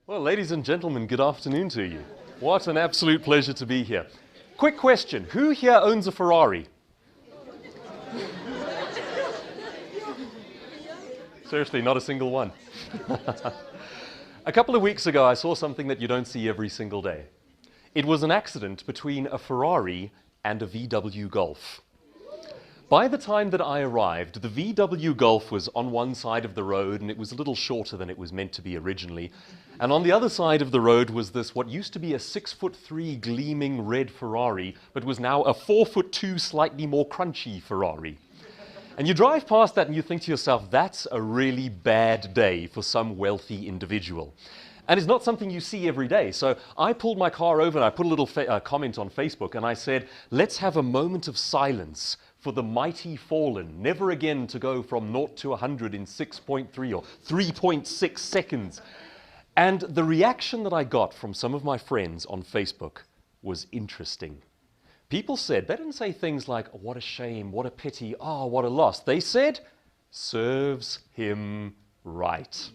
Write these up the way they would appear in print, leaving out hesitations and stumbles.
Well, ladies and gentlemen, good afternoon to you. What an absolute pleasure to be here. Quick question, who here owns a Ferrari? Seriously, not a single one. A couple of weeks ago, I saw something that you don't see every single day. It was an accident between a Ferrari and a VW Golf. By the time that I arrived, the VW Golf was on one side of the road, and it was a little shorter than it was meant to be originally. And on the other side of the road was this, what used to be a 6'3" gleaming red Ferrari, but was now a 4'2", slightly more crunchy Ferrari. And you drive past that and you think to yourself, that's a really bad day for some wealthy individual. And it's not something you see every day. So I pulled my car over and I put a little comment on Facebook and I said, let's have a moment of silence for the mighty fallen, never again to go from 0 to 100 in 6.3 or 3.6 seconds. And the reaction that I got from some of my friends on Facebook was interesting. People said, they didn't say things like, what a shame, what a pity, oh, what a loss. They said, serves him right.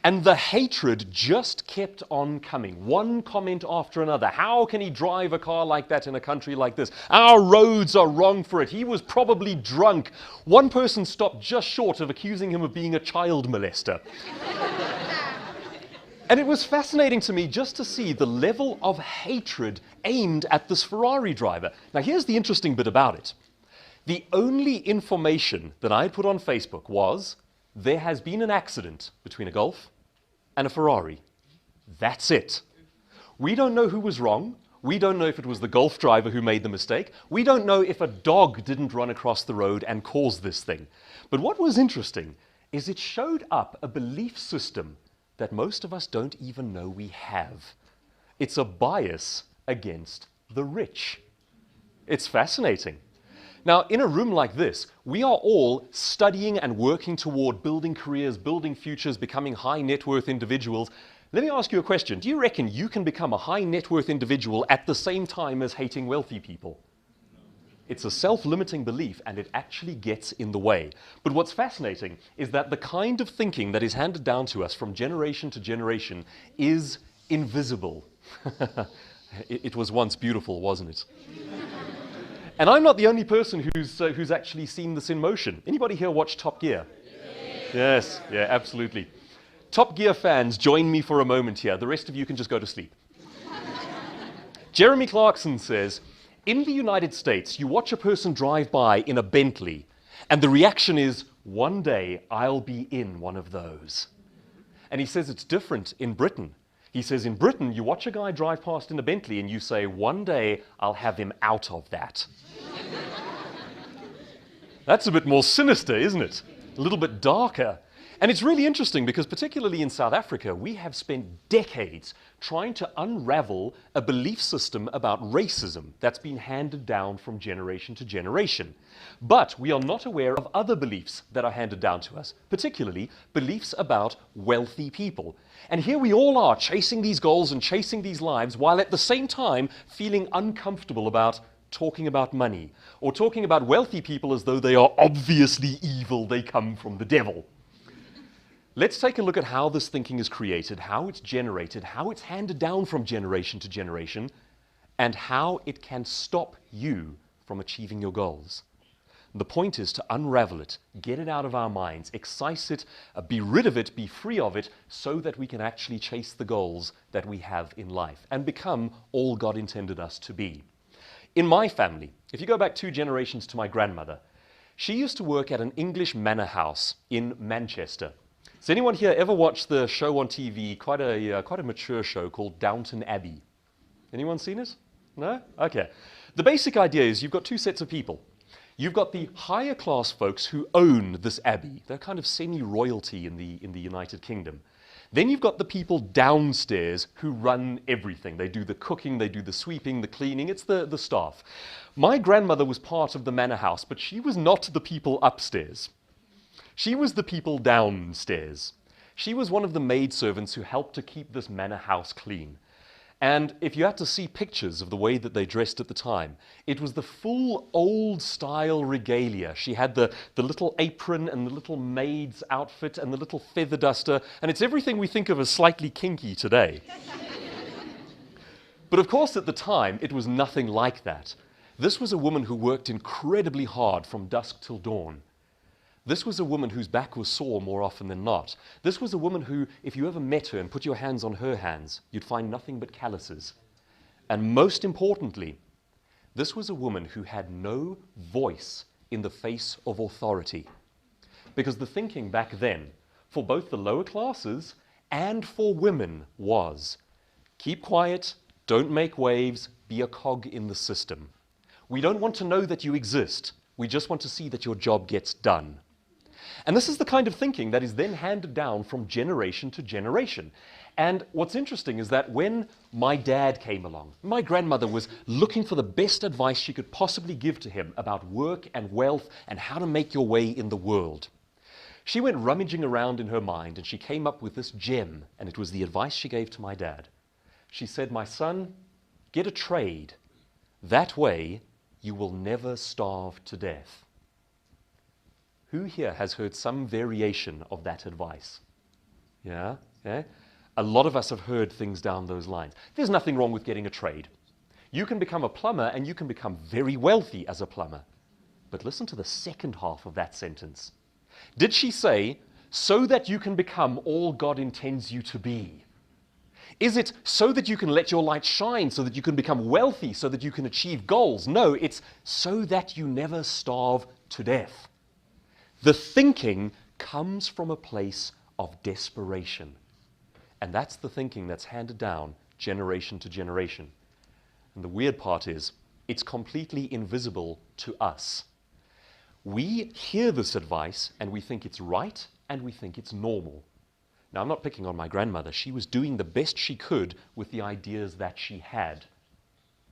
And the hatred just kept on coming, one comment after another. How can he drive a car like that in a country like this? Our roads are wrong for it. He was probably drunk. One person stopped just short of accusing him of being a child molester. And it was fascinating to me just to see the level of hatred aimed at this Ferrari driver. Now, here's the interesting bit about it. The only information that I had put on Facebook was, there has been an accident between a Golf and a Ferrari. That's it. We don't know who was wrong. We don't know if it was the Golf driver who made the mistake. We don't know if a dog didn't run across the road and cause this thing. But what was interesting is it showed up a belief system that most of us don't even know we have. It's a bias against the rich. It's fascinating. Now, in a room like this, we are all studying and working toward building careers, building futures, becoming high net worth individuals. Let me ask you a question. Do you reckon you can become a high net worth individual at the same time as hating wealthy people? It's a self-limiting belief, and it actually gets in the way. But what's fascinating is that the kind of thinking that is handed down to us from generation to generation is invisible. It was once beautiful, wasn't it? And I'm not the only person who's actually seen this in motion. Anybody here watch Top Gear? Yes, yeah, absolutely. Top Gear fans, join me for a moment here. The rest of you can just go to sleep. Jeremy Clarkson says, in the United States, you watch a person drive by in a Bentley, and the reaction is, one day I'll be in one of those. And he says it's different in Britain. He says in Britain, you watch a guy drive past in a Bentley and you say, one day I'll have him out of that. That's a bit more sinister, isn't it? A little bit darker. And it's really interesting because particularly in South Africa, we have spent decades trying to unravel a belief system about racism that's been handed down from generation to generation. But we are not aware of other beliefs that are handed down to us, particularly beliefs about wealthy people. And here we all are chasing these goals and chasing these lives while at the same time feeling uncomfortable about talking about money or talking about wealthy people as though they are obviously evil, they come from the devil. Let's take a look at how this thinking is created, how it's generated, how it's handed down from generation to generation, and how it can stop you from achieving your goals. The point is to unravel it, get it out of our minds, excise it, be rid of it, be free of it, so that we can actually chase the goals that we have in life and become all God intended us to be. In my family, if you go back 2 generations to my grandmother, she used to work at an English manor house in Manchester. Has anyone here ever watched the show on TV, quite a mature show called Downton Abbey? Anyone seen it? No? Okay. The basic idea is you've got 2 sets of people. You've got the higher class folks who own this abbey. They're kind of semi-royalty in the United Kingdom. Then you've got the people downstairs who run everything. They do the cooking, they do the sweeping, the cleaning. It's the staff. My grandmother was part of the manor house, but she was not the people upstairs. She was the people downstairs. She was one of the maidservants who helped to keep this manor house clean. And if you had to see pictures of the way that they dressed at the time, it was the full old-style regalia. She had the little apron and the little maid's outfit and the little feather duster, and it's everything we think of as slightly kinky today. But of course, at the time, it was nothing like that. This was a woman who worked incredibly hard from dusk till dawn. This was a woman whose back was sore more often than not. This was a woman who, if you ever met her and put your hands on her hands, you'd find nothing but calluses. And most importantly, this was a woman who had no voice in the face of authority. Because the thinking back then, for both the lower classes and for women, was keep quiet, don't make waves, be a cog in the system. We don't want to know that you exist. We just want to see that your job gets done. And this is the kind of thinking that is then handed down from generation to generation. And what's interesting is that when my dad came along, my grandmother was looking for the best advice she could possibly give to him about work and wealth and how to make your way in the world. She went rummaging around in her mind and she came up with this gem, and it was the advice she gave to my dad. She said, "My son, get a trade. That way you will never starve to death." Who here has heard some variation of that advice? Yeah? Okay? A lot of us have heard things down those lines. There's nothing wrong with getting a trade. You can become a plumber and you can become very wealthy as a plumber. But listen to the second half of that sentence. Did she say, so that you can become all God intends you to be? Is it so that you can let your light shine, so that you can become wealthy, so that you can achieve goals? No, it's so that you never starve to death. The thinking comes from a place of desperation. And that's the thinking that's handed down generation to generation. And the weird part is, it's completely invisible to us. We hear this advice and we think it's right and we think it's normal. Now, I'm not picking on my grandmother. She was doing the best she could with the ideas that she had,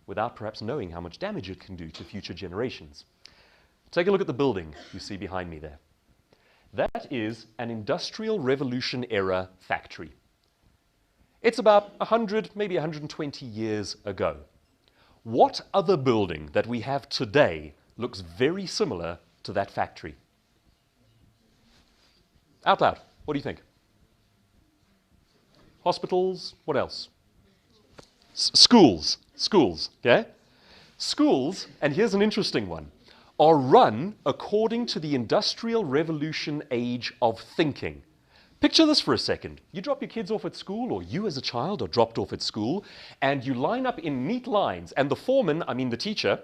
without perhaps knowing how much damage it can do to future generations. Take a look at the building you see behind me there. That is an Industrial Revolution era factory. It's about 100, maybe 120 years ago. What other building that we have today looks very similar to that factory? Out loud, what do you think? Hospitals, what else? Schools, okay? Schools, and here's an interesting one, are run according to the Industrial Revolution age of thinking. Picture this for a second. You drop your kids off at school, or you as a child are dropped off at school, and you line up in neat lines, and the foreman, I mean the teacher,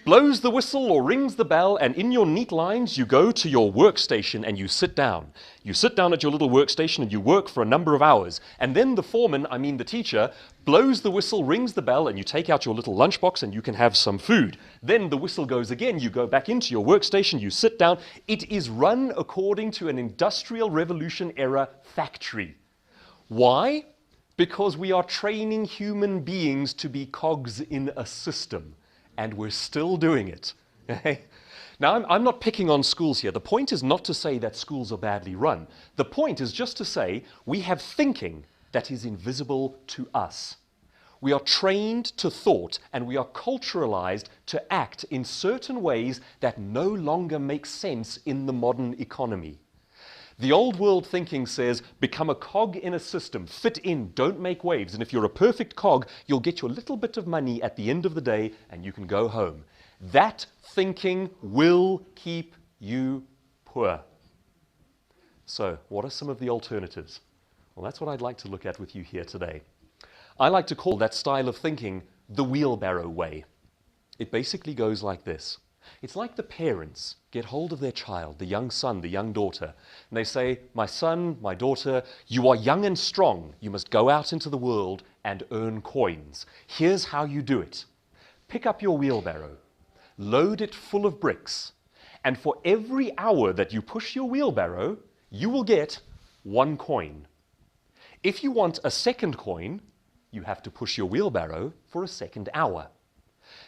blows the whistle or rings the bell, and in your neat lines you go to your workstation and you sit down. You sit down at your little workstation and you work for a number of hours. And then the foreman, I mean the teacher, blows the whistle, rings the bell, and you take out your little lunchbox and you can have some food. Then the whistle goes again, you go back into your workstation, you sit down. It is run according to an Industrial Revolution era factory. Why? Because we are training human beings to be cogs in a system. And we're still doing it. Okay? Now, I'm not picking on schools here. The point is not to say that schools are badly run. The point is just to say we have thinking that is invisible to us. We are trained to thought, and we are culturalized to act in certain ways that no longer make sense in the modern economy. The old world thinking says, become a cog in a system, fit in, don't make waves, and if you're a perfect cog, you'll get your little bit of money at the end of the day and you can go home. That thinking will keep you poor. So, what are some of the alternatives? Well, that's what I'd like to look at with you here today. I like to call that style of thinking the wheelbarrow way. It basically goes like this. It's like the parents get hold of their child, the young son, the young daughter, and they say, my son, my daughter, you are young and strong. You must go out into the world and earn coins. Here's how you do it. Pick up your wheelbarrow, load it full of bricks, and for every hour that you push your wheelbarrow, you will get 1 coin. If you want a second coin, you have to push your wheelbarrow for a second hour.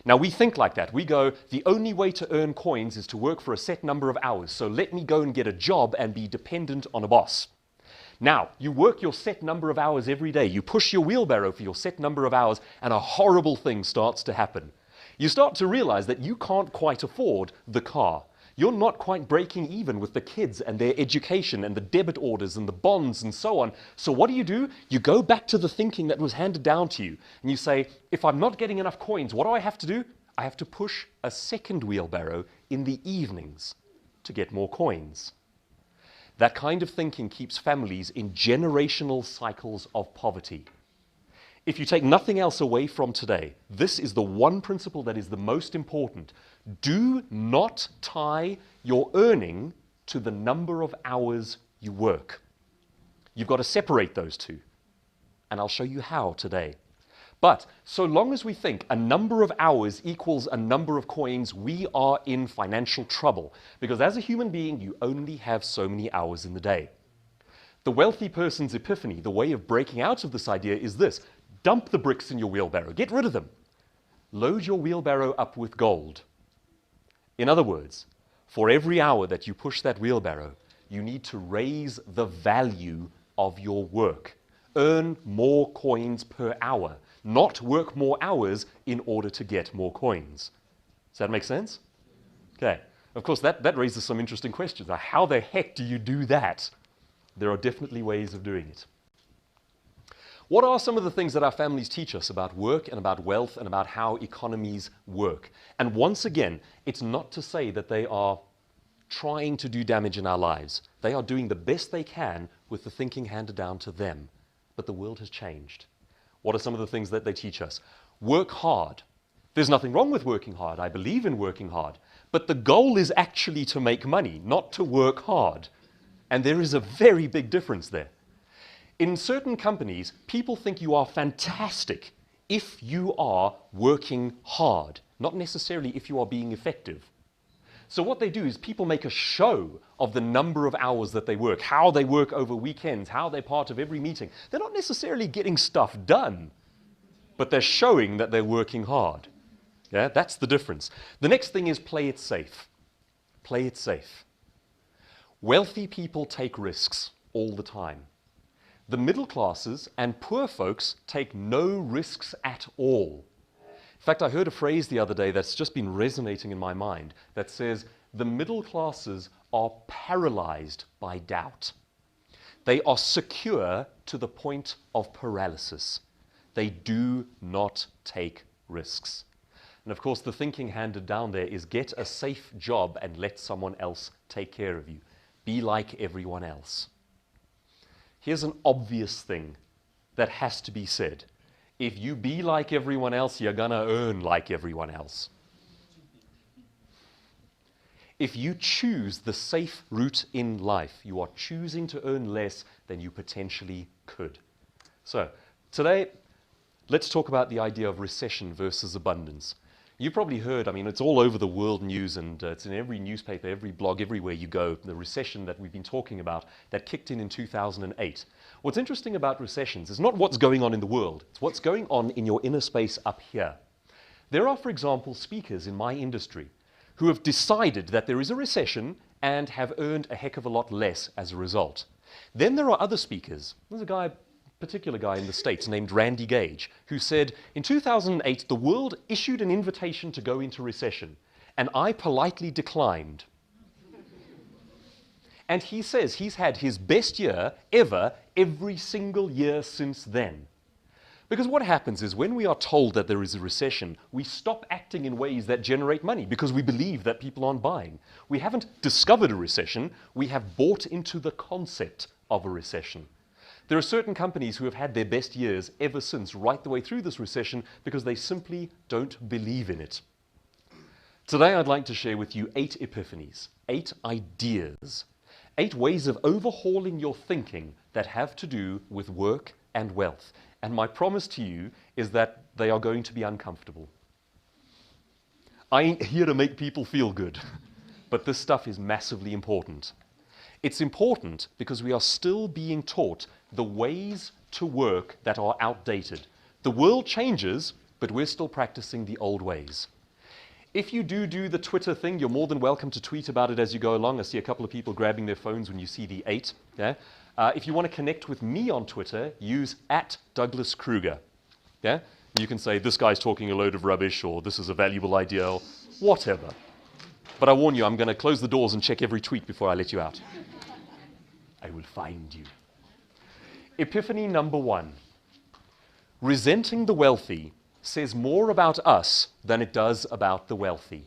Now, we think like that. We go, the only way to earn coins is to work for a set number of hours, so let me go and get a job and be dependent on a boss. Now, you work your set number of hours every day. You push your wheelbarrow for your set number of hours, and a horrible thing starts to happen. You start to realize that you can't quite afford the car. You're not quite breaking even with the kids and their education and the debit orders and the bonds and so on. So what do? You go back to the thinking that was handed down to you, and you say, if I'm not getting enough coins, what do I have to do? I have to push a second wheelbarrow in the evenings to get more coins. That kind of thinking keeps families in generational cycles of poverty. If you take nothing else away from today, this is the one principle that is the most important. Do not tie your earning to the number of hours you work. You've got to separate those two, and I'll show you how today. But so long as we think a number of hours equals a number of coins, we are in financial trouble. Because as a human being, you only have so many hours in the day. The wealthy person's epiphany, the way of breaking out of this idea is this. Dump the bricks in your wheelbarrow. Get rid of them. Load your wheelbarrow up with gold. In other words, for every hour that you push that wheelbarrow, you need to raise the value of your work. Earn more coins per hour. Not work more hours in order to get more coins. Does that make sense? Okay. Of course, that raises some interesting questions. Now, how the heck do you do that? There are definitely ways of doing it. What are some of the things that our families teach us about work and about wealth and about how economies work? And once again, it's not to say that they are trying to do damage in our lives. They are doing the best they can with the thinking handed down to them. But the world has changed. What are some of the things that they teach us? Work hard. There's nothing wrong with working hard. I believe in working hard. But the goal is actually to make money, not to work hard. And there is a very big difference there. In certain companies, people think you are fantastic if you are working hard, not necessarily if you are being effective. So what they do is people make a show of the number of hours that they work, how they work over weekends, how they're part of every meeting. They're not necessarily getting stuff done, but they're showing that they're working hard. Yeah, that's the difference. The next thing is play it safe. Play it safe. Wealthy people take risks all the time. The middle classes and poor folks take no risks at all. In fact, I heard a phrase the other day that's just been resonating in my mind that says, the middle classes are paralyzed by doubt. They are secure to the point of paralysis. They do not take risks. And of course, the thinking handed down there is get a safe job and let someone else take care of you. Be like everyone else. Here's an obvious thing that has to be said. If you be like everyone else, you're going to earn like everyone else. If you choose the safe route in life, you are choosing to earn less than you potentially could. So, today, let's talk about the idea of recession versus abundance. You've probably heard, it's all over the world news and it's in every newspaper, every blog, everywhere you go, the recession that we've been talking about that kicked in 2008. What's interesting about recessions is not what's going on in the world, it's what's going on in your inner space up here. There are, for example, speakers in my industry who have decided that there is a recession and have earned a heck of a lot less as a result. Then there are other speakers. There's a particular guy in the States named Randy Gage, who said, in 2008, the world issued an invitation to go into recession, and I politely declined. And he says he's had his best year ever every single year since then. Because what happens is when we are told that there is a recession, we stop acting in ways that generate money because we believe that people aren't buying. We haven't discovered a recession, we have bought into the concept of a recession. There are certain companies who have had their best years ever since, right the way through this recession, because they simply don't believe in it. Today I'd like to share with you 8 epiphanies, 8 ideas, 8 ways of overhauling your thinking that have to do with work and wealth. And my promise to you is that they are going to be uncomfortable. I ain't here to make people feel good, but this stuff is massively important. It's important because we are still being taught the ways to work that are outdated. The world changes, but we're still practicing the old ways. If you do the Twitter thing, you're more than welcome to tweet about it as you go along. I see a couple of people grabbing their phones when you see the 8. Yeah? If you want to connect with me on Twitter, use @DouglasKruger. Yeah? You can say, this guy's talking a load of rubbish, or this is a valuable idea, or whatever. But I warn you, I'm going to close the doors and check every tweet before I let you out. I will find you. Epiphany number 1. Resenting the wealthy says more about us than it does about the wealthy.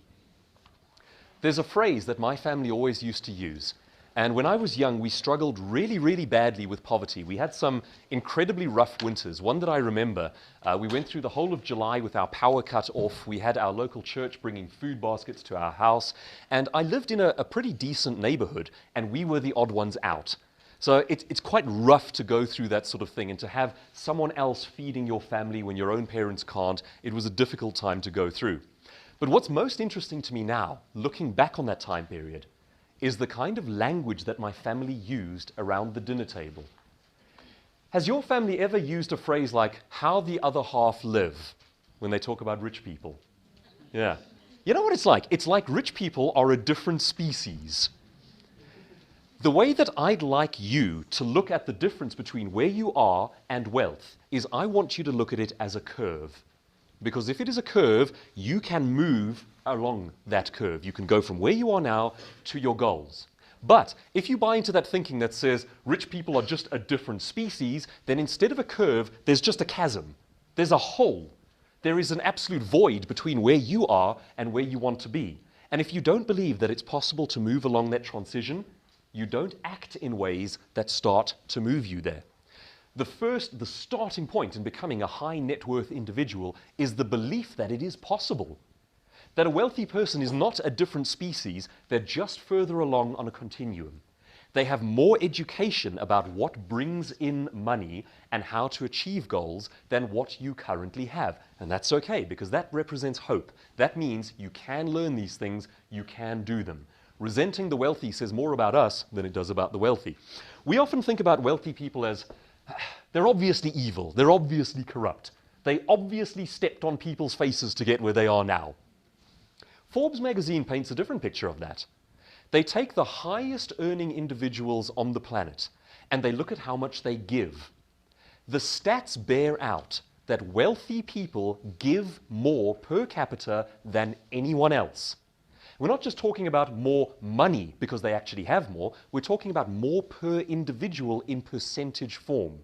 There's a phrase that my family always used to use. And when I was young, we struggled really, really badly with poverty. We had some incredibly rough winters. One that I remember, we went through the whole of July with our power cut off. We had our local church bringing food baskets to our house. And I lived in a pretty decent neighborhood, and we were the odd ones out. So it's quite rough to go through that sort of thing, and to have someone else feeding your family when your own parents can't, it was a difficult time to go through. But what's most interesting to me now, looking back on that time period, is the kind of language that my family used around the dinner table. Has your family ever used a phrase like, how the other half live, when they talk about rich people? Yeah. You know what it's like? It's like rich people are a different species. The way that I'd like you to look at the difference between where you are and wealth is I want you to look at it as a curve. Because if it is a curve, you can move along that curve. You can go from where you are now to your goals. But if you buy into that thinking that says rich people are just a different species, then instead of a curve, there's just a chasm. There's a hole. There is an absolute void between where you are and where you want to be. And if you don't believe that it's possible to move along that transition, you don't act in ways that start to move you there. The starting point in becoming a high net worth individual is the belief that it is possible. That a wealthy person is not a different species, they're just further along on a continuum. They have more education about what brings in money and how to achieve goals than what you currently have. And that's okay, because that represents hope. That means you can learn these things, you can do them. Resenting the wealthy says more about us than it does about the wealthy. We often think about wealthy people as, they're obviously evil, they're obviously corrupt. They obviously stepped on people's faces to get where they are now. Forbes magazine paints a different picture of that. They take the highest earning individuals on the planet and they look at how much they give. The stats bear out that wealthy people give more per capita than anyone else. We're not just talking about more money because they actually have more, we're talking about more per individual in percentage form.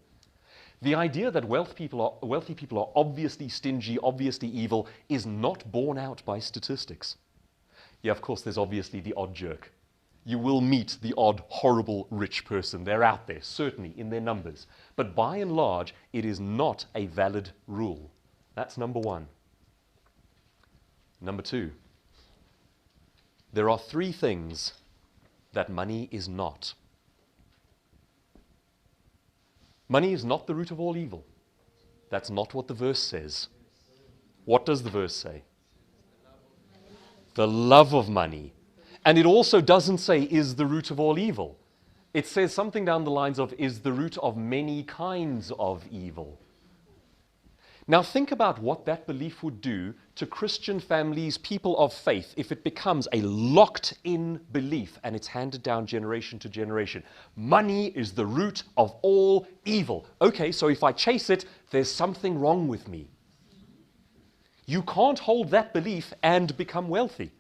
The idea that wealthy people are obviously stingy, obviously evil, is not borne out by statistics. Yeah, of course, there's obviously the odd jerk. You will meet the odd, horrible, rich person. They're out there, certainly, in their numbers. But by and large, it is not a valid rule. That's number 1. Number 2. There are 3 things that money is not. Money is not the root of all evil. That's not what the verse says. What does the verse say? The love of money. And it also doesn't say, is the root of all evil. It says something down the lines of, is the root of many kinds of evil. Now think about what that belief would do to Christian families, people of faith, if it becomes a locked-in belief and it's handed down generation to generation. Money is the root of all evil. Okay, so if I chase it, there's something wrong with me. You can't hold that belief and become wealthy.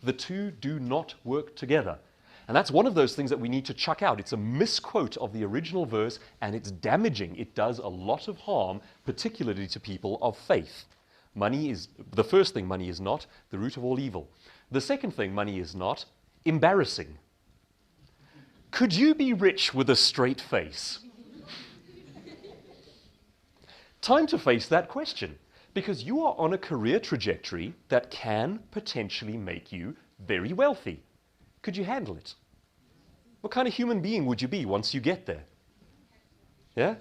The two do not work together. And that's one of those things that we need to chuck out. It's a misquote of the original verse, and it's damaging. It does a lot of harm, particularly to people of faith. Money is, the first thing money is not, the root of all evil. The second thing money is not, embarrassing. Could you be rich with a straight face? Time to face that question, because you are on a career trajectory that can potentially make you very wealthy. Could you handle it? What kind of human being would you be once you get there? Yeah?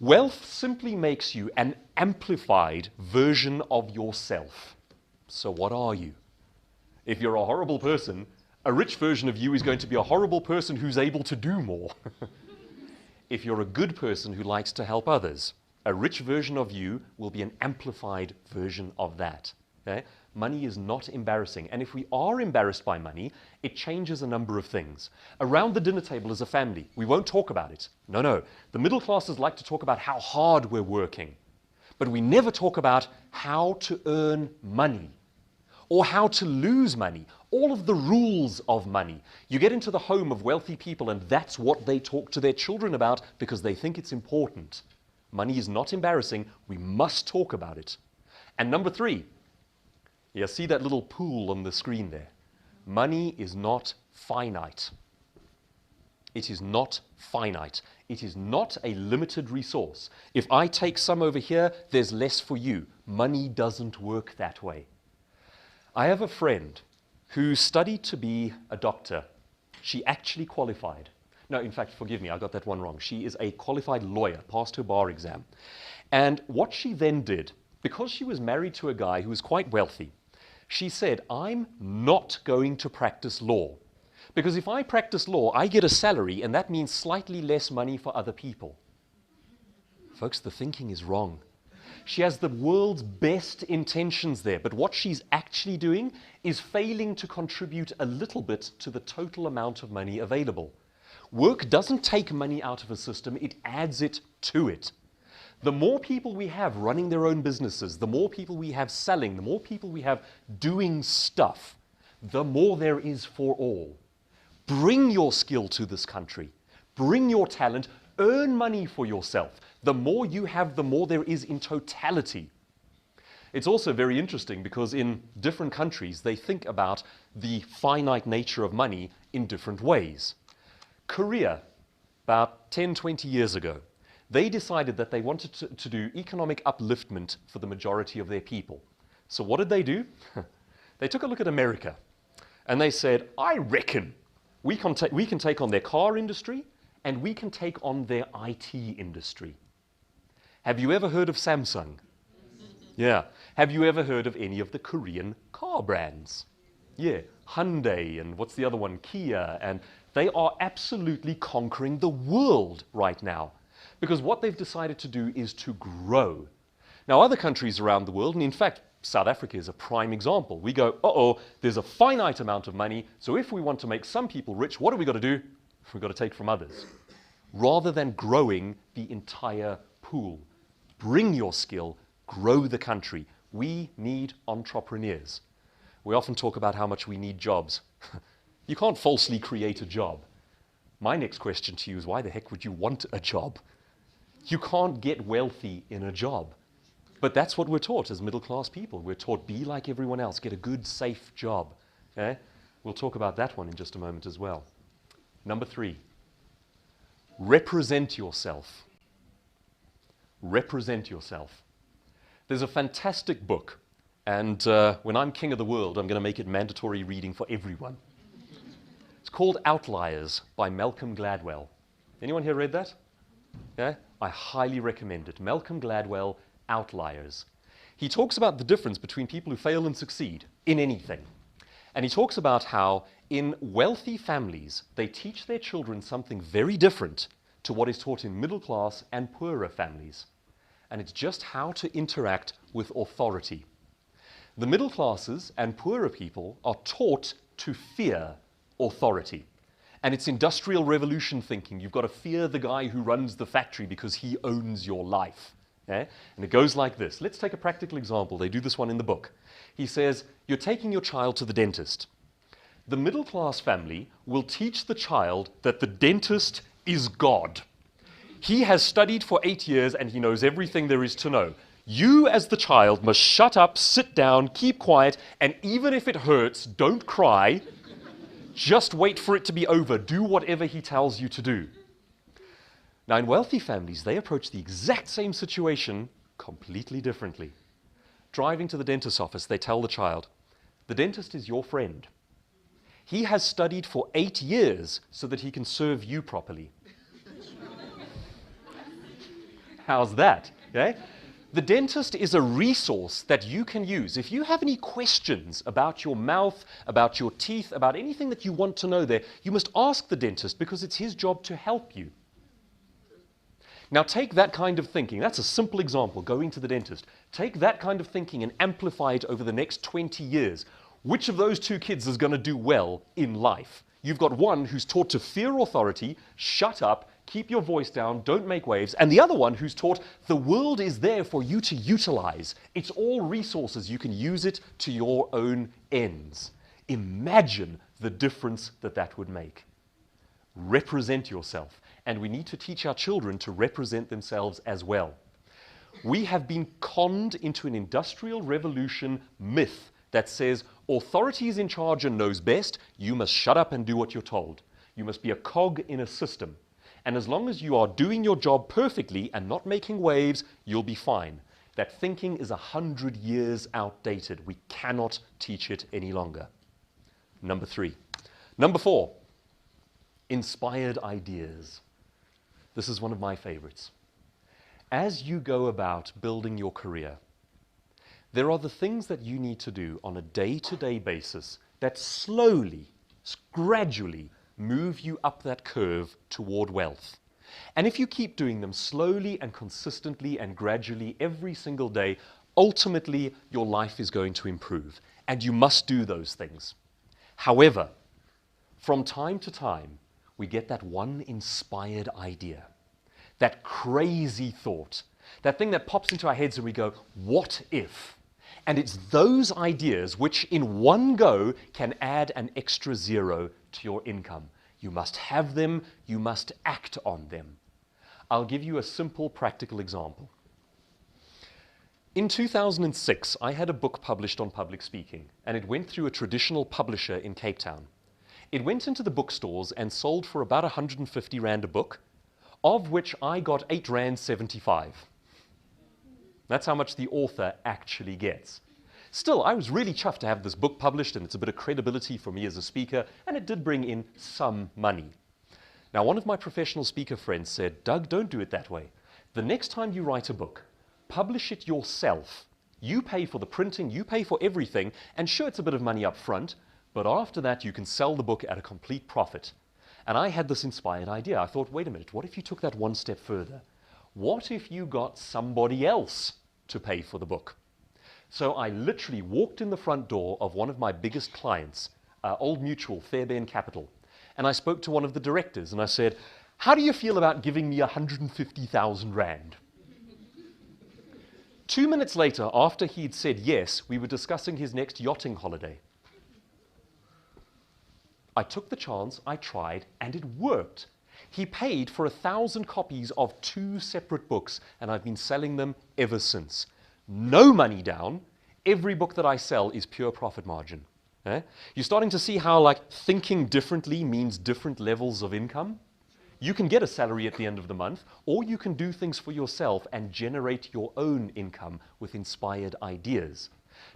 Wealth simply makes you an amplified version of yourself. So what are you? If you're a horrible person, a rich version of you is going to be a horrible person who's able to do more. If you're a good person who likes to help others, a rich version of you will be an amplified version of that. Okay? Money is not embarrassing. And if we are embarrassed by money, it changes a number of things. Around the dinner table as a family, we won't talk about it. No, no. The middle classes like to talk about how hard we're working. But we never talk about how to earn money or how to lose money, all of the rules of money. You get into the home of wealthy people and that's what they talk to their children about because they think it's important. Money is not embarrassing. We must talk about it. And number 3, you see that little pool on the screen there? Money is not finite. It is not finite. It is not a limited resource. If I take some over here, there's less for you. Money doesn't work that way. I have a friend who studied to be a doctor. She actually qualified. No, in fact, forgive me, I got that one wrong. She is a qualified lawyer, passed her bar exam. And what she then did, because she was married to a guy who was quite wealthy, she said, I'm not going to practice law. Because if I practice law, I get a salary, and that means slightly less money for other people. Folks, the thinking is wrong. She has the world's best intentions there, but what she's actually doing is failing to contribute a little bit to the total amount of money available. Work doesn't take money out of a system, it adds it to it. The more people we have running their own businesses, the more people we have selling, the more people we have doing stuff, the more there is for all. Bring your skill to this country. Bring your talent. Earn money for yourself. The more you have, the more there is in totality. It's also very interesting because in different countries, they think about the finite nature of money in different ways. Korea, about 10, 20 years ago, they decided that they wanted to do economic upliftment for the majority of their people. So what did they do? They took a look at America and they said, I reckon we can take on their car industry and we can take on their IT industry. Have you ever heard of Samsung? Yeah. Have you ever heard of any of the Korean car brands? Yeah. Hyundai and what's the other one? Kia. And they are absolutely conquering the world right now. Because what they've decided to do is to grow. Now, other countries around the world, and in fact, South Africa is a prime example. We go, uh-oh, there's a finite amount of money, so if we want to make some people rich, what do we got to do? We've got to take from others. Rather than growing the entire pool. Bring your skill, grow the country. We need entrepreneurs. We often talk about how much we need jobs. You can't falsely create a job. My next question to you is, why the heck would you want a job? You can't get wealthy in a job. But that's what we're taught as middle-class people. We're taught, be like everyone else, get a good, safe job. Okay? We'll talk about that one in just a moment as well. Number 3, represent yourself. Represent yourself. There's a fantastic book, and when I'm king of the world, I'm going to make it mandatory reading for everyone. It's called Outliers by Malcolm Gladwell. Anyone here read that? Yeah? I highly recommend it. Malcolm Gladwell, Outliers. He talks about the difference between people who fail and succeed in anything. And he talks about how in wealthy families, they teach their children something very different to what is taught in middle class and poorer families. And it's just how to interact with authority. The middle classes and poorer people are taught to fear authority. And it's industrial revolution thinking. You've got to fear the guy who runs the factory because he owns your life. Okay? And it goes like this. Let's take a practical example. They do this one in the book. He says, you're taking your child to the dentist. The middle class family will teach the child that the dentist is God. He has studied for 8 years and he knows everything there is to know. You as the child must shut up, sit down, keep quiet, and even if it hurts, don't cry. Just wait for it to be over. Do whatever he tells you to do. Now, in wealthy families, they approach the exact same situation completely differently. Driving to the dentist's office, they tell the child, the dentist is your friend. He has studied for 8 years so that he can serve you properly. How's that? Okay? The dentist is a resource that you can use. If you have any questions about your mouth, about your teeth, about anything that you want to know there, you must ask the dentist because it's his job to help you. Now take that kind of thinking, that's a simple example, going to the dentist. Take that kind of thinking and amplify it over the next 20 years. Which of those two kids is going to do well in life? You've got one who's taught to fear authority, shut up, keep your voice down, don't make waves, and the other one who's taught the world is there for you to utilize. It's all resources, you can use it to your own ends. Imagine the difference that that would make. Represent yourself. And we need to teach our children to represent themselves as well. We have been conned into an industrial revolution myth that says authority is in charge and knows best, you must shut up and do what you're told. You must be a cog in a system. And as long as you are doing your job perfectly and not making waves, you'll be fine. That thinking is 100 years outdated. We cannot teach it any longer. Number 3. Number 4, inspired ideas. This is one of my favorites. As you go about building your career, there are the things that you need to do on a day-to-day basis that slowly, gradually move you up that curve toward wealth. And if you keep doing them slowly and consistently and gradually every single day, ultimately your life is going to improve. And you must do those things. However, from time to time, we get that one inspired idea, that crazy thought, that thing that pops into our heads and we go, what if? And it's those ideas which in one go can add an extra zero to your income. You must have them, you must act on them. I'll give you a simple practical example. In 2006, I had a book published on public speaking, and it went through a traditional publisher in Cape Town. It went into the bookstores and sold for about 150 Rand a book, of which I got 8 Rand 75. That's how much the author actually gets. Still, I was really chuffed to have this book published, and it's a bit of credibility for me as a speaker, and it did bring in some money. Now, one of my professional speaker friends said, Doug, don't do it that way. The next time you write a book, publish it yourself. You pay for the printing, you pay for everything, and sure, it's a bit of money up front, but after that, you can sell the book at a complete profit. And I had this inspired idea. I thought, wait a minute, what if you took that one step further? What if you got somebody else to pay for the book? So I literally walked in the front door of one of my biggest clients, Old Mutual, Fairbairn Capital, and I spoke to one of the directors, and I said, how do you feel about giving me 150,000 Rand? 2 minutes later, after he'd said yes, we were discussing his next yachting holiday. I took the chance, I tried, and it worked. He paid for 1,000 copies of 2 separate books, and I've been selling them ever since. No money down. Every book that I sell is pure profit margin. You're starting to see how thinking differently means different levels of income? You can get a salary at the end of the month, or you can do things for yourself and generate your own income with inspired ideas.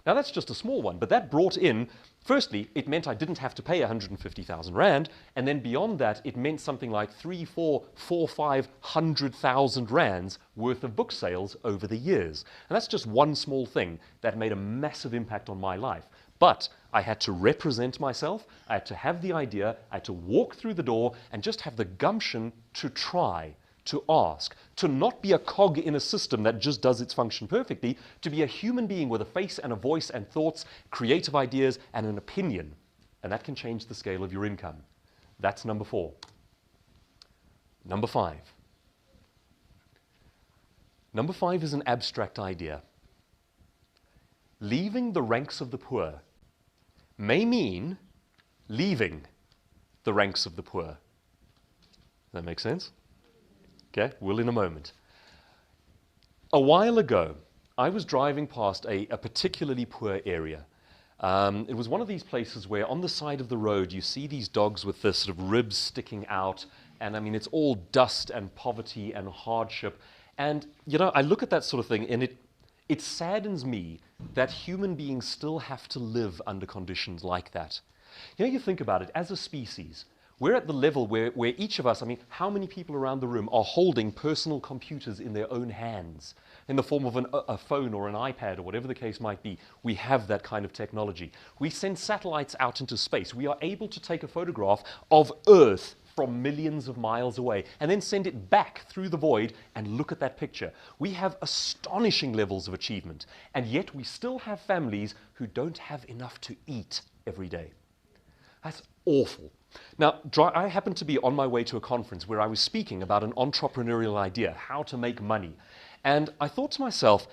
Now that's just a small one, but that brought in, firstly, it meant I didn't have to pay 150,000 Rand, and then beyond that, it meant something like 500,000 Rands worth of book sales over the years. And that's just one small thing that made a massive impact on my life. But I had to represent myself, I had to have the idea, I had to walk through the door and just have the gumption to try, to ask, to not be a cog in a system that just does its function perfectly, to be a human being with a face and a voice and thoughts, creative ideas and an opinion. And that can change the scale of your income. That's number 4. Number 5. Number 5 is an abstract idea. Leaving the ranks of the poor may mean leaving the ranks of the poor. Does that make sense? Okay, we'll in a moment. A while ago, I was driving past a particularly poor area. It was one of these places where on the side of the road you see these dogs with this sort of ribs sticking out, and I mean it's all dust and poverty and hardship. And you know, I look at that sort of thing and it saddens me that human beings still have to live under conditions like that. You know, you think about it, as a species, we're at the level where each of us, I mean, how many people around the room are holding personal computers in their own hands in the form of a phone or an iPad or whatever the case might be? We have that kind of technology. We send satellites out into space. We are able to take a photograph of Earth from millions of miles away and then send it back through the void and look at that picture. We have astonishing levels of achievement, and yet we still have families who don't have enough to eat every day. That's awful. Now, I happened to be on my way to a conference where I was speaking about an entrepreneurial idea, how to make money. And I thought to myself,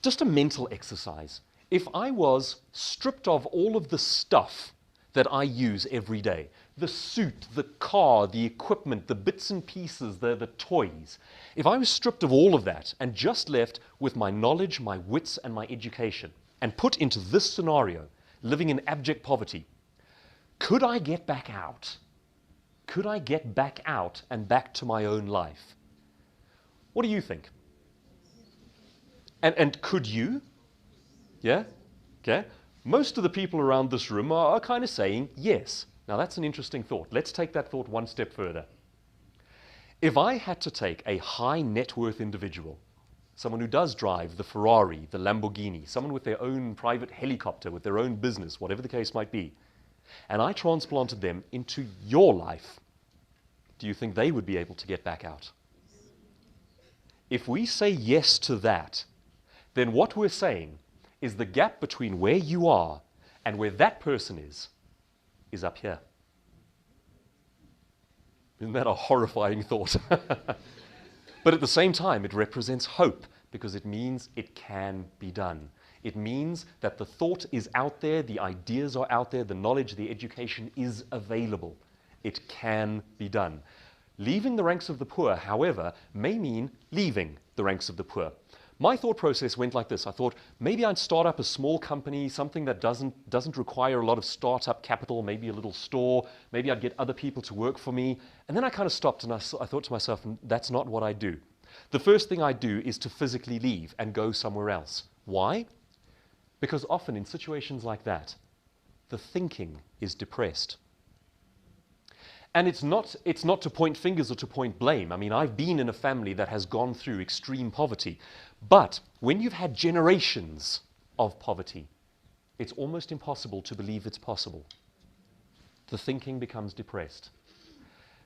just a mental exercise. If I was stripped of all of the stuff that I use every day, the suit, the car, the equipment, the bits and pieces, the toys, if I was stripped of all of that and just left with my knowledge, my wits, and my education, and put into this scenario, living in abject poverty, could I get back out? Could I get back out and back to my own life? What do you think? And could you? Yeah? Okay. Most of the people around this room are kind of saying yes. Now that's an interesting thought. Let's take that thought one step further. If I had to take a high net worth individual, someone who does drive the Ferrari, the Lamborghini, someone with their own private helicopter, with their own business, whatever the case might be, and I transplanted them into your life, do you think they would be able to get back out? If we say yes to that, then what we're saying is the gap between where you are and where that person is up here. Isn't that a horrifying thought? But at the same time, it represents hope because it means it can be done. It means that the thought is out there, the ideas are out there, the knowledge, the education is available. It can be done. Leaving the ranks of the poor, however, may mean leaving the ranks of the poor. My thought process went like this. I thought maybe I'd start up a small company, something that doesn't require a lot of startup capital, maybe a little store, maybe I'd get other people to work for me. And then I kind of stopped and I thought to myself, that's not what I do. The first thing I do is to physically leave and go somewhere else. Why? Because often in situations like that, the thinking is depressed. And it's not to point fingers or to point blame. I mean, I've been in a family that has gone through extreme poverty. But when you've had generations of poverty, it's almost impossible to believe it's possible. The thinking becomes depressed.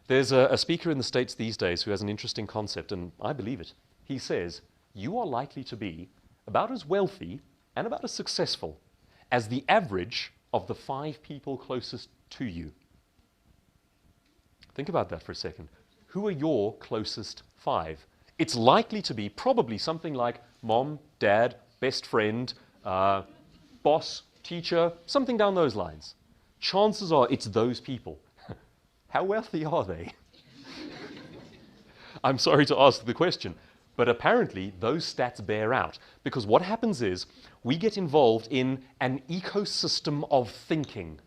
There's a speaker in the States these days who has an interesting concept, and I believe it. He says, you are likely to be about as wealthy and about as successful as the average of the 5 people closest to you. Think about that for a second. Who are your closest 5? It's likely to be probably something like mom, dad, best friend, boss, teacher, something down those lines. Chances are it's those people. How wealthy are they? I'm sorry to ask the question, but apparently those stats bear out. Because what happens is we get involved in an ecosystem of thinking.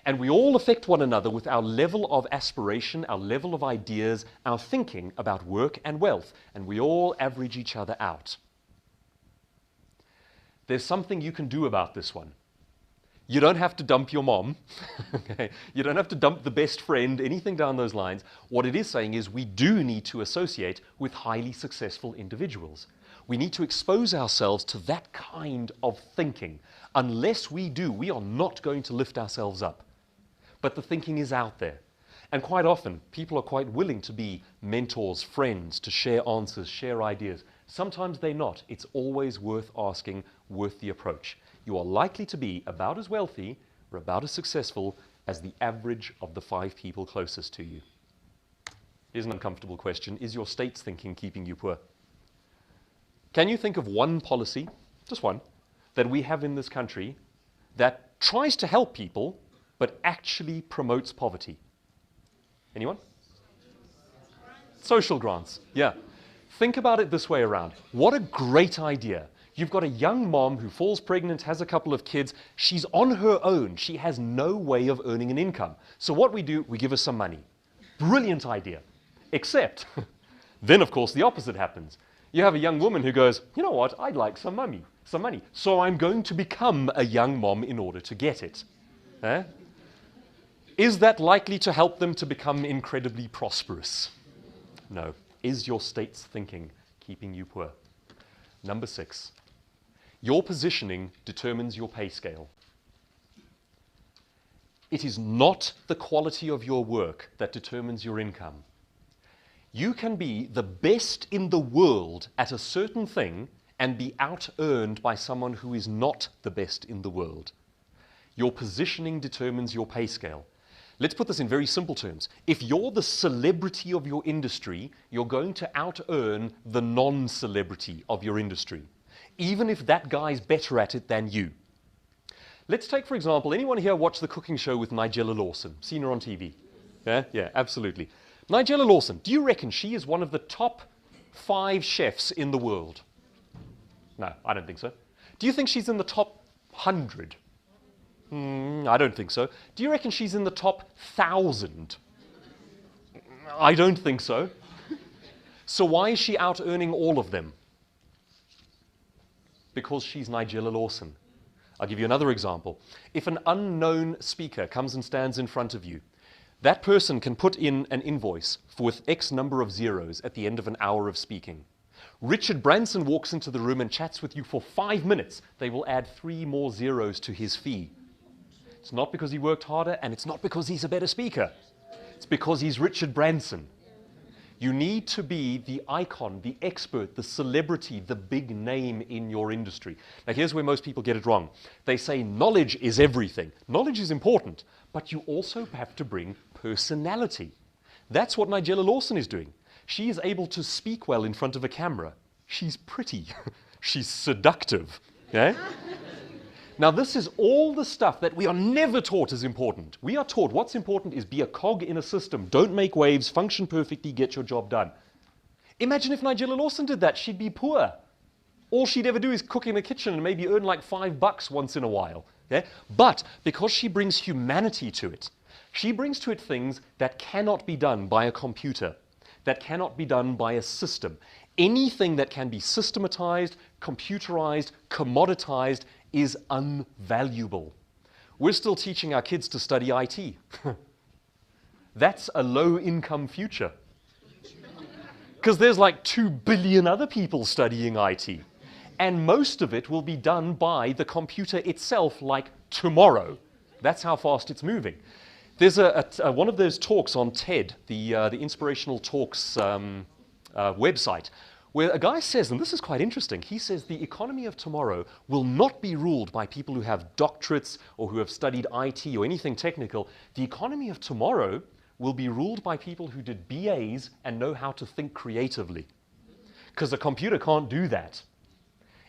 And we all affect one another with our level of aspiration, our level of ideas, our thinking about work and wealth. And we all average each other out. There's something you can do about this one. You don't have to dump your mom. Okay? You don't have to dump the best friend, anything down those lines. What it is saying is we do need to associate with highly successful individuals. We need to expose ourselves to that kind of thinking. Unless we do, we are not going to lift ourselves up. But the thinking is out there. And quite often, people are quite willing to be mentors, friends, to share answers, share ideas. Sometimes they're not. It's always worth asking, worth the approach. You are likely to be about as wealthy or about as successful as the average of the 5 people closest to you. Here's an uncomfortable question. Is your state's thinking keeping you poor? Can you think of one policy, just one, that we have in this country that tries to help people but actually promotes poverty? Anyone? Social grants, yeah. Think about it this way around. What a great idea. You've got a young mom who falls pregnant, has a couple of kids. She's on her own. She has no way of earning an income. So what we do, we give her some money. Brilliant idea. Except, then of course the opposite happens. You have a young woman who goes, you know what, I'd like some money. So I'm going to become a young mom in order to get it. Is that likely to help them to become incredibly prosperous? No. Is your state's thinking keeping you poor? Number 6. Your positioning determines your pay scale. It is not the quality of your work that determines your income. You can be the best in the world at a certain thing and be out-earned by someone who is not the best in the world. Your positioning determines your pay scale. Let's put this in very simple terms. If you're the celebrity of your industry, you're going to out-earn the non-celebrity of your industry, even if that guy's better at it than you. Let's take, for example, anyone here watch the cooking show with Nigella Lawson? Seen her on TV? Yeah, absolutely. Nigella Lawson, do you reckon she is one of the top 5 chefs in the world? No, I don't think so. Do you think she's in the top 100? I don't think so. Do you reckon she's in the top 1,000? I don't think so. So why is she out earning all of them? Because she's Nigella Lawson. I'll give you another example. If an unknown speaker comes and stands in front of you, that person can put in an invoice with X number of zeros at the end of an hour of speaking. Richard Branson walks into the room and chats with you for 5 minutes. They will add 3 more zeros to his fee. It's not because he worked harder, and it's not because he's a better speaker. It's because he's Richard Branson. You need to be the icon, the expert, the celebrity, the big name in your industry. Now, here's where most people get it wrong. They say knowledge is everything. Knowledge is important, but you also have to bring personality. That's what Nigella Lawson is doing. She is able to speak well in front of a camera. She's pretty. She's seductive. Okay? Now, this is all the stuff that we are never taught is important. We are taught what's important is be a cog in a system, don't make waves, function perfectly, get your job done. Imagine if Nigella Lawson did that, she'd be poor. All she'd ever do is cook in the kitchen and maybe earn like $5 once in a while. Okay? But because she brings humanity to it, she brings to it things that cannot be done by a computer, that cannot be done by a system. Anything that can be systematized, computerized, commoditized is unvaluable. We're still teaching our kids to study IT. That's a low-income future. Because there's like 2 billion other people studying IT. And most of it will be done by the computer itself like tomorrow. That's how fast it's moving. There's one of those talks on TED, the Inspirational Talks website, where a guy says, and this is quite interesting, he says the economy of tomorrow will not be ruled by people who have doctorates or who have studied IT or anything technical. The economy of tomorrow will be ruled by people who did BAs and know how to think creatively. Because a computer can't do that.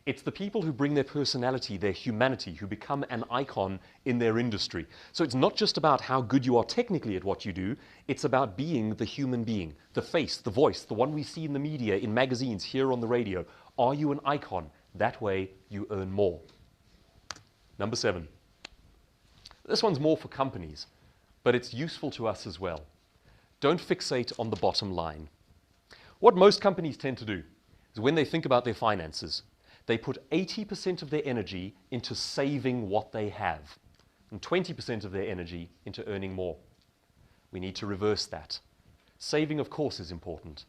It's the people who bring their personality, their humanity, who become an icon in their industry. So it's not just about how good you are technically at what you do, it's about being the human being, the face, the voice, the one we see in the media, in magazines, here on the radio. Are you an icon? That way you earn more. Number 7. This one's more for companies, but it's useful to us as well. Don't fixate on the bottom line. What most companies tend to do is when they think about their finances, they put 80% of their energy into saving what they have and 20% of their energy into earning more. We need to reverse that. Saving, of course, is important.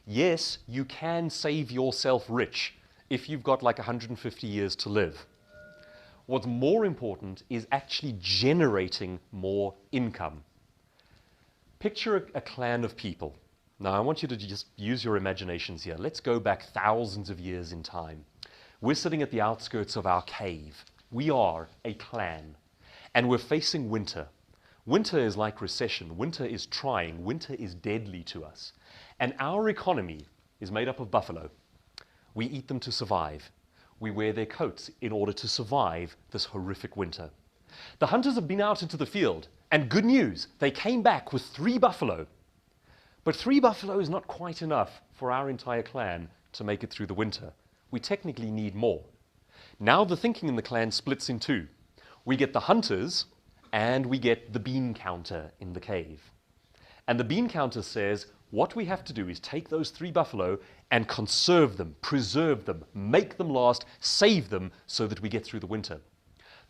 Yes, you can save yourself rich if you've got like 150 years to live. What's more important is actually generating more income. Picture a clan of people. Now, I want you to just use your imaginations here. Let's go back thousands of years in time. We're sitting at the outskirts of our cave. We are a clan, and we're facing winter. Winter is like recession. Winter is trying. Winter is deadly to us. And our economy is made up of buffalo. We eat them to survive. We wear their coats in order to survive this horrific winter. The hunters have been out into the field, and good news, they came back with 3 buffalo. But 3 buffalo is not quite enough for our entire clan to make it through the winter. We technically need more. Now the thinking in the clan splits in 2. We get the hunters and we get the bean counter in the cave. And the bean counter says, what we have to do is take those 3 buffalo and conserve them, preserve them, make them last, save them so that we get through the winter.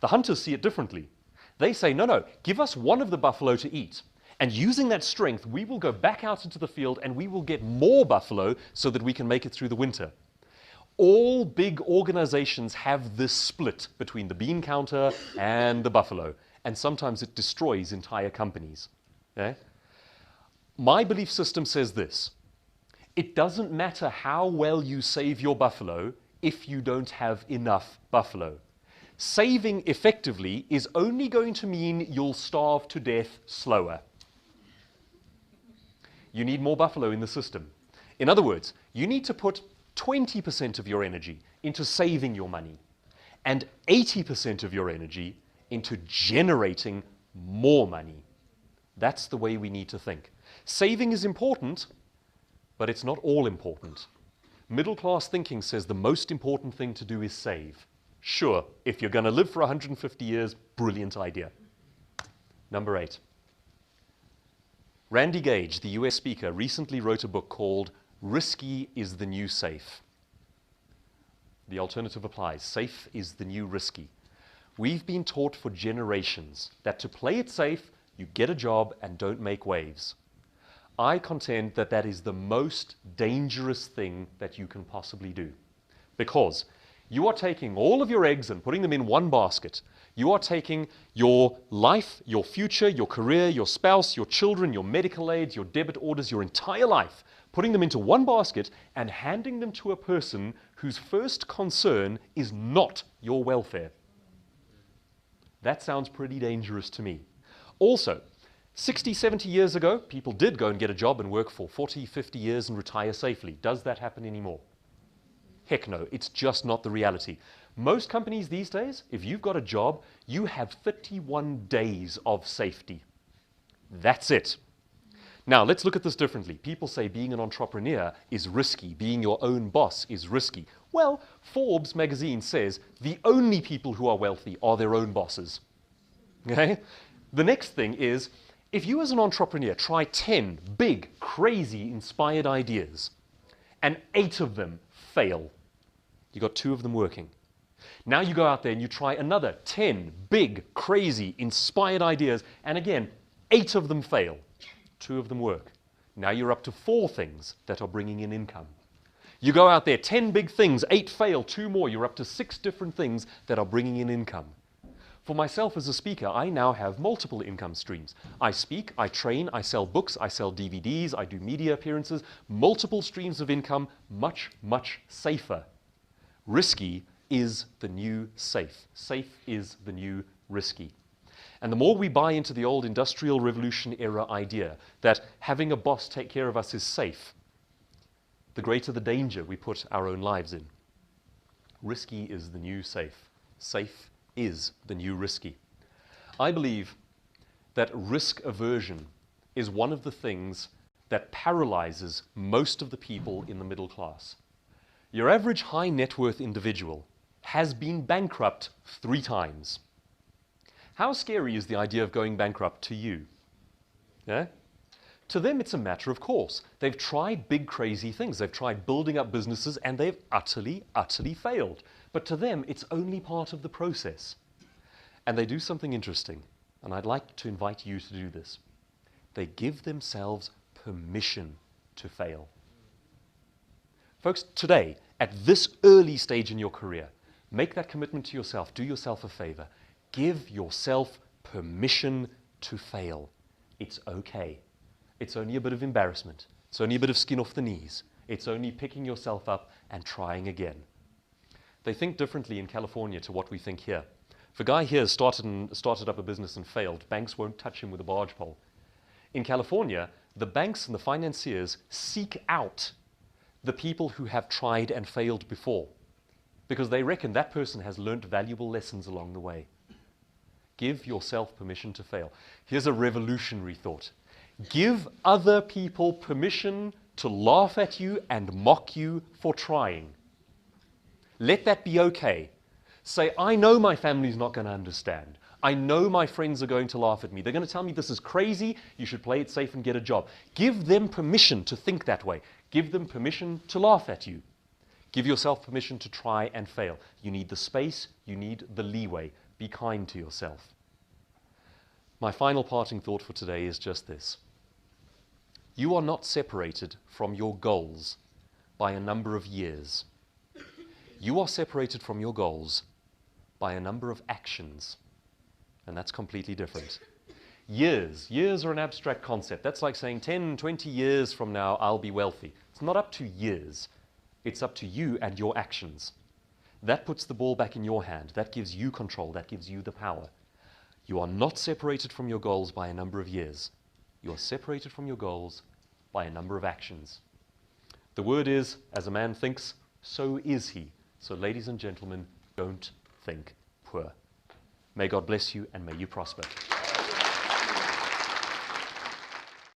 The hunters see it differently. They say, no, give us one of the buffalo to eat. And using that strength, we will go back out into the field and we will get more buffalo so that we can make it through the winter. All big organizations have this split between the bean counter and the buffalo. and sometimes it destroys entire companies. Okay? My belief system says this: it doesn't matter how well you save your buffalo if you don't have enough buffalo. Saving effectively is only going to mean you'll starve to death slower. You need more buffalo in the system. In other words, you need to put 20% of your energy into saving your money and 80% of your energy into generating more money. That's the way we need to think. Saving is important, but it's not all important. Middle-class thinking says the most important thing to do is save. Sure, if you're going to live for 150 years, brilliant idea. Number 8. Randy Gage, the US speaker, recently wrote a book called Risky is the New Safe. The alternative applies. Safe is the new risky. We've been taught for generations that to play it safe, you get a job and don't make waves. I contend that that is the most dangerous thing that you can possibly do, because you are taking all of your eggs and putting them in one basket. You are taking your life, your future, your career, your spouse, your children, your medical aids, your debit orders, your entire life, putting them into one basket and handing them to a person whose first concern is not your welfare. That sounds pretty dangerous to me. Also, 60, 70 years ago, people did go and get a job and work for 40, 50 years and retire safely. Does that happen anymore? Heck no, it's just not the reality. Most companies these days, if you've got a job, you have 31 days of safety. That's it. Now, let's look at this differently. People say being an entrepreneur is risky, being your own boss is risky. Well, Forbes magazine says the only people who are wealthy are their own bosses. Okay? The next thing is, if you as an entrepreneur try 10 big, crazy, inspired ideas, and 8 of them fail, you got 2 of them working. Now you go out there and you try another 10 big, crazy, inspired ideas, and again, 8 of them fail. 2 of them work. Now you're up to 4 things that are bringing in income. You go out there, 10 big things, 8 fail, 2 more, you're up to 6 different things that are bringing in income. For myself as a speaker, I now have multiple income streams. I speak, I train, I sell books, I sell DVDs, I do media appearances, multiple streams of income, much, much safer. Risky is the new safe. Safe is the new risky. And the more we buy into the old Industrial Revolution era idea that having a boss take care of us is safe, the greater the danger we put our own lives in. Risky is the new safe. Safe is the new risky. I believe that risk aversion is one of the things that paralyzes most of the people in the middle class. Your average high net worth individual has been bankrupt 3 times. How scary is the idea of going bankrupt to you? Yeah? To them, it's a matter of course. They've tried big, crazy things. They've tried building up businesses, and they've utterly, utterly failed. But to them, it's only part of the process. And they do something interesting, and I'd like to invite you to do this. They give themselves permission to fail. Folks, today, at this early stage in your career, make that commitment to yourself. Do yourself a favor. Give yourself permission to fail. It's okay. It's only a bit of embarrassment. It's only a bit of skin off the knees. It's only picking yourself up and trying again. They think differently in California to what we think here. If a guy here started up a business and failed, banks won't touch him with a barge pole. In California, the banks and the financiers seek out the people who have tried and failed before, because they reckon that person has learned valuable lessons along the way. Give yourself permission to fail. Here's a revolutionary thought. Give other people permission to laugh at you and mock you for trying. Let that be okay. Say, I know my family's not going to understand. I know my friends are going to laugh at me. They're going to tell me this is crazy, you should play it safe and get a job. Give them permission to think that way. Give them permission to laugh at you. Give yourself permission to try and fail. You need the space, you need the leeway. Be kind to yourself. My final parting thought for today is just this. You are not separated from your goals by a number of years. You are separated from your goals by a number of actions. And that's completely different. Years. Years are an abstract concept. That's like saying 10, 20 years from now, I'll be wealthy. It's not up to years. It's up to you and your actions. That puts the ball back in your hand. That gives you control. That gives you the power. You are not separated from your goals by a number of years. You are separated from your goals by a number of actions. The word is, as a man thinks, so is he. So ladies and gentlemen, don't think poor. May God bless you and may you prosper.